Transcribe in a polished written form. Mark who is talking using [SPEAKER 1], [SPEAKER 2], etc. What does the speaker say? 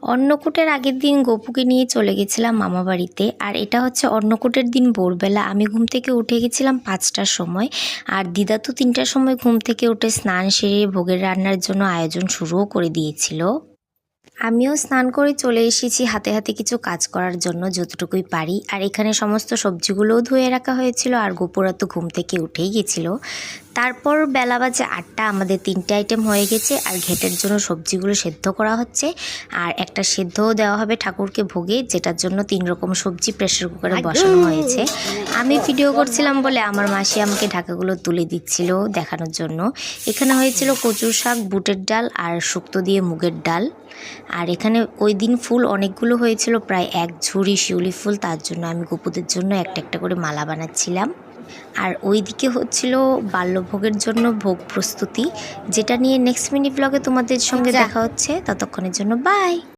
[SPEAKER 1] অন্নকূটের আগের দিন গপুকে নিয়ে চলে গেছিলাম মামা বাড়িতে। আর এটা হচ্ছে অন্নকূটের দিন ভোরবেলা। আমি ঘুম থেকে উঠে গেছিলাম 5টার সময়, আর দিদা তো 3টার সময় ঘুম থেকে উঠে স্নান সেরে ভোগের রান্নার জন্য আয়োজন শুরুও করে দিয়েছিল। আমিও স্নান করে চলে এসেছি হাতে হাতে কিছু কাজ করার জন্য যতটুকুই পারি। আর এখানে সমস্ত সবজিগুলোও ধুয়ে রাখা হয়েছিল, আর গোপুরা তো ঘুম থেকে উঠেই গেছিলো। তারপর বেলা বাজে 8টা, আমাদের 3টে আইটেম হয়ে গেছে। আর ঘেটের জন্য সবজিগুলো সেদ্ধ করা হচ্ছে, আর একটা সেদ্ধও দেওয়া হবে ঠাকুরকে ভোগে, যেটার জন্য 3 রকম সবজি প্রেসার কুকারে বসানো হয়েছে। আমি ভিডিও করছিলাম বলে আমার মাসি আমাকে ঢাকাগুলো তুলে দিচ্ছিল দেখানোর জন্য। এখানে হয়েছিল কচুর শাক, বুটের ডাল আর শুক্তো দিয়ে মুগের ডাল। আর এখানে ওই দিন ফুল অনেকগুলো হয়েছিল, প্রায় 1 ঝুড়ি শিউলি ফুল। তার জন্য আমি গোপুদের জন্য একটা একটা করে মালা বানাচ্ছিলাম। আর ওইদিকে হচ্ছিল বাল্যভোগের জন্য ভোগ প্রস্তুতি, যেটা নিয়ে নেক্সট মিনি ব্লগে তোমাদের সঙ্গে দেখা হচ্ছে। ততক্ষণের জন্য বাই।